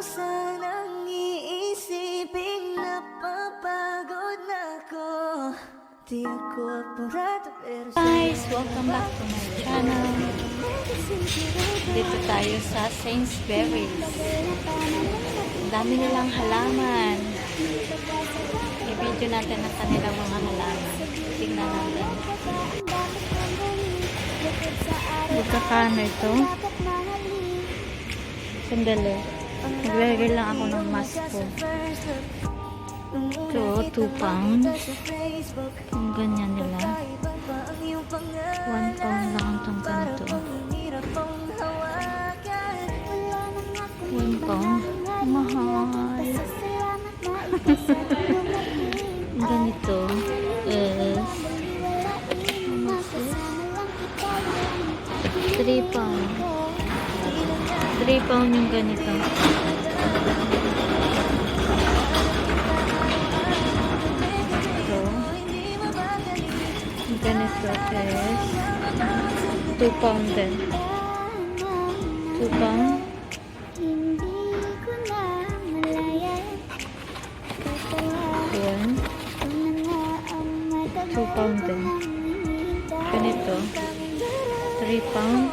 sanang iisipin, napapagod na ako. Di ako apurado pero Guys, welcome back to my channel. Dito tayo sa Sainsbury's. Ang dami nilang halaman. I-video natin ang kanilang mga halaman. Tingnan natin. Magkakano ito? Sandali. Naglalagay lang ako ng mask ko. Ito, 2 pounds. Yung ganyan nila. 1 pound lang ang tangkan ito. 1 pound. Mahal. Ganito is 3 pound. 3 pound yung ganito. Ganito is 2 pound din. 2 pound. Ayan. 2 pound din. Ganito. 3 pound.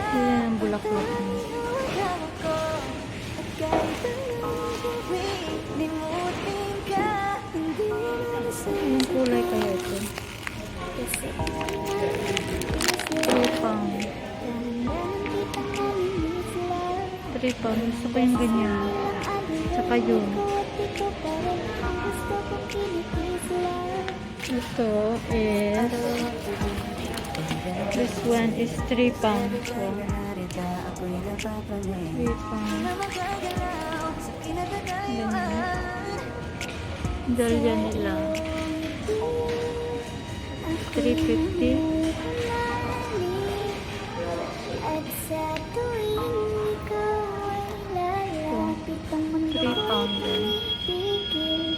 Ayan ang bulaklak niya. Anong kulay kaya ito? 3 pound. 3 pound. Gusto ko yung ganyan. Saka yun. Ito is this one is 3 pound. So, 3 pound. Ganyan. Dahlia nila. 350. Oh, 3 pound din.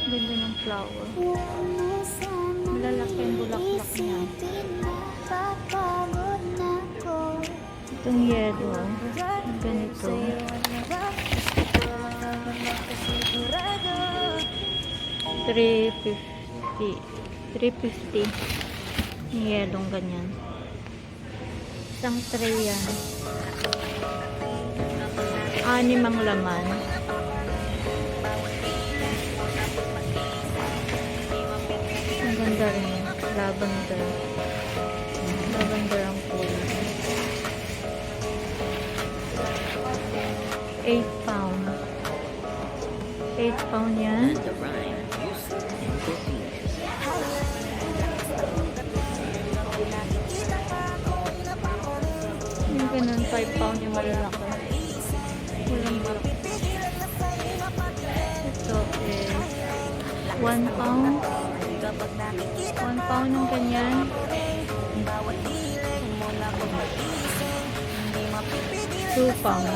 Ganda ng flower. Malalaki ang bulaklak niya. Itong yellow. Ganito. 350. 350. Yung yellow ganyan. Isang tray yan. 6 ang laman. Ang ganda rin. Lavender. Lavender ang kulay. 8 pound. 8 pound yan. Yung ganun, 5 pound yung malalaki. Walang malaki. Ito is 1 pound. 1 pound yung ganyan. 2 pound.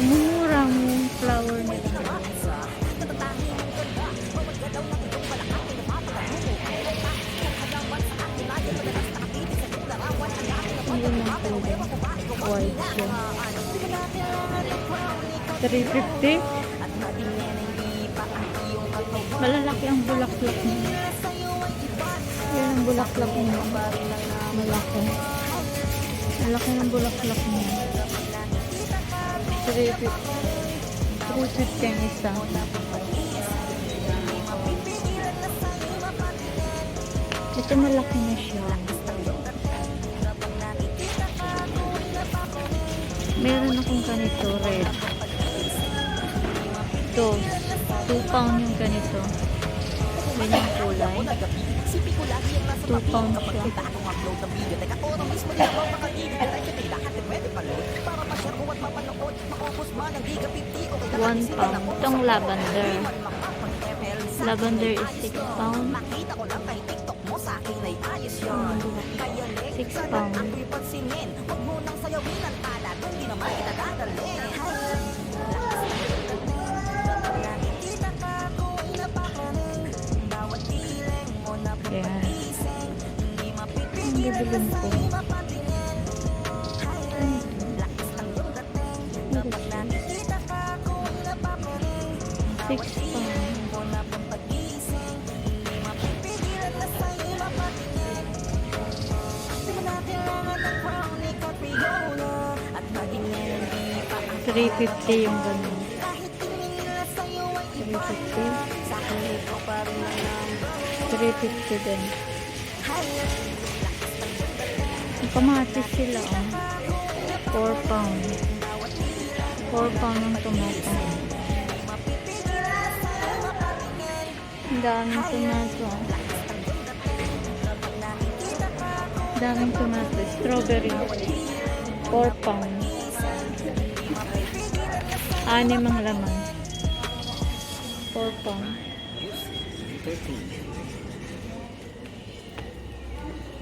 Murang flower nila. Ayun ang kulay. White siya. 350. Malalaki ang bulaklak niya. Yan ang bulaklak niya. Malaki. Malaki ang bulaklak niya. 350. 350 ang isa. Ito malaki na siya. Meron akong ganito, red. Ito, 2 pound yung ganito. Ganyang kulay. 2 pound siya. 1 pound. Itong lavender. Lavender is 6 pound. 6 pound. Ayan. Ang bibilin ko. 350 yung ganun. 350. 350 din. Ang kamatis sila, oh. 4 pound. 4 pound ng tomato. Ang daming tomato. Daming tomato. Strawberry. 4 pound. 6 ang laman. 4 pound.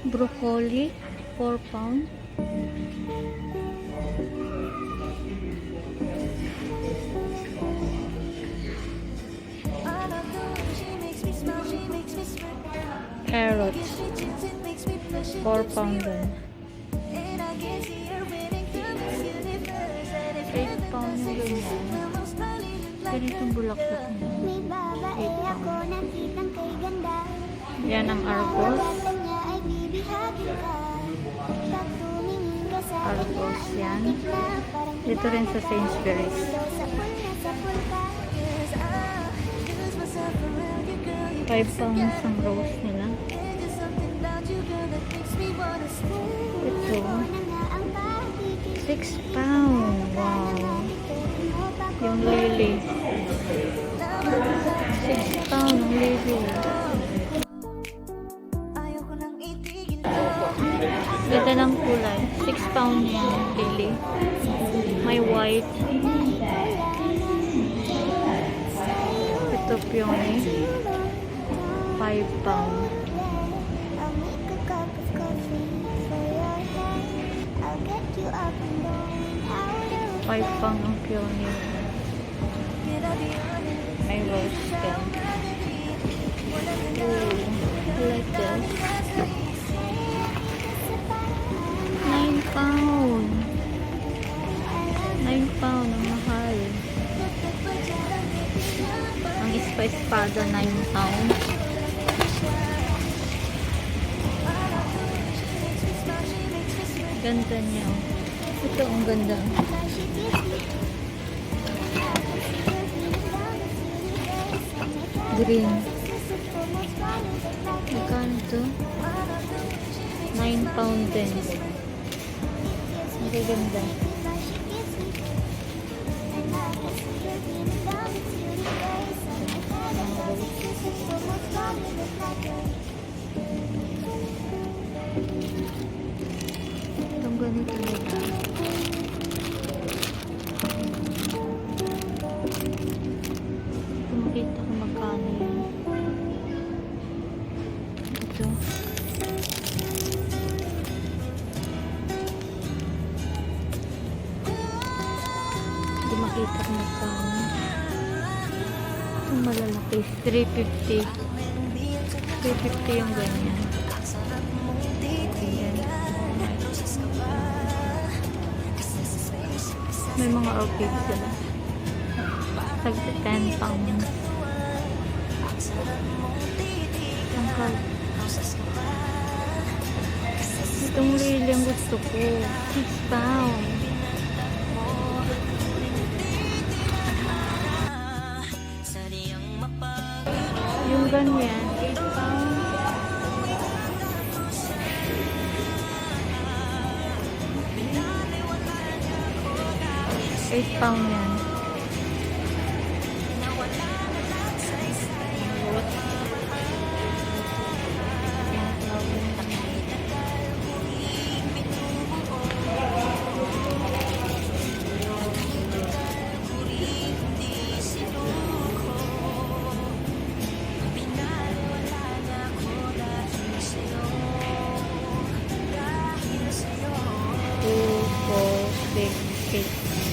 Broccoli. 4 pound. Carrots. 4 pound din. 8 pound yung ganyan. Ganitong bulaklak mo. 8 pound. Yan ang Argos. Argos yan. Dito rin sa Sainsbury's. 5 pounds ang rose nila. Ito. 6 pound. Wow. Yung lily. 6 pound ang lily. Ganda ng kulay. 6 pound yung lily. May white. Ito peony. 5 pound. 5 pound ang peony. May rose din. Ooh, I like this. 9 pound. 9 pound ang mahal. Ang espada 9 pound. Ganda niya. Ito ang ganda. Green. Magkano ito? 9 pound din. Ang ganda. Itong ganito nila. Makita ko magkano yun. Ito. Hindi makita ko magkano. Itong malalaki. 350. 350 yung ganyan. Ayan. May mga orchids sila. Tag 10 pounds. Tangkal. Itong lily ang gusto ko. 6 pounds. Yung ganyan, 8 pounds. 8 pounds yan.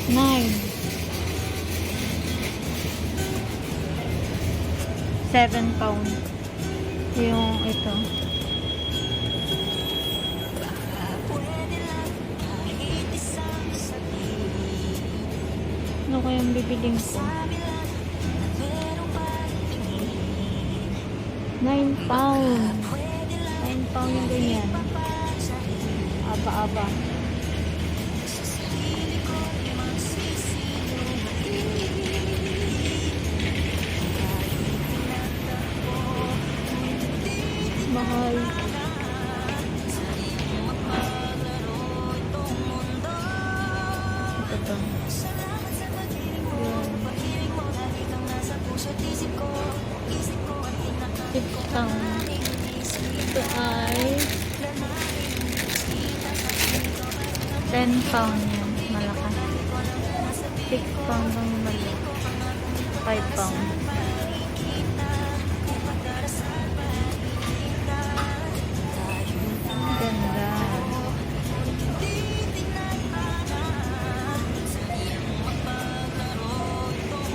Nine. 7 pounds. Yung ito. Ano kayang bibiling ko? 9 pound. 9 pound yung ganyan. Aba-aba. Mahal. Ito to. Yan. 6 pound. Ito ay 10 pound yan. Malakas. 6 pound ang maliit. 5 pound. Ganda.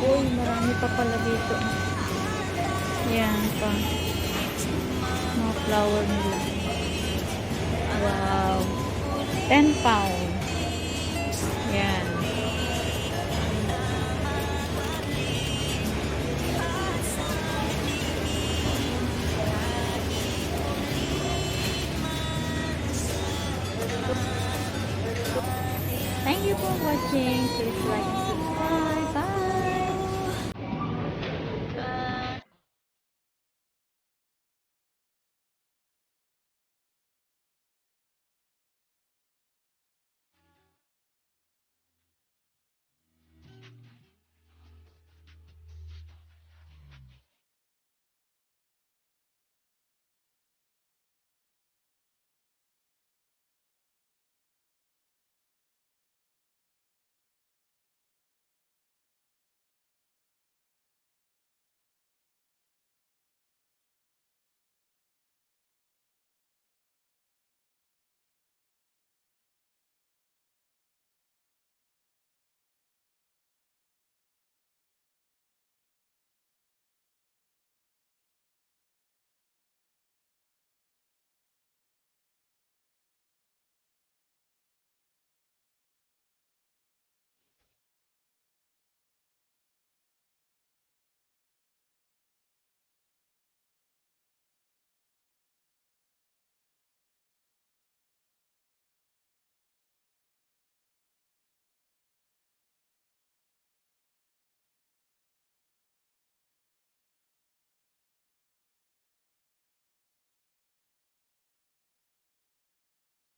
Uy, marami pa pala dito. Yan pa. Mga flower nila. Wow. 10 pound. Yan. Thank you for watching. Please like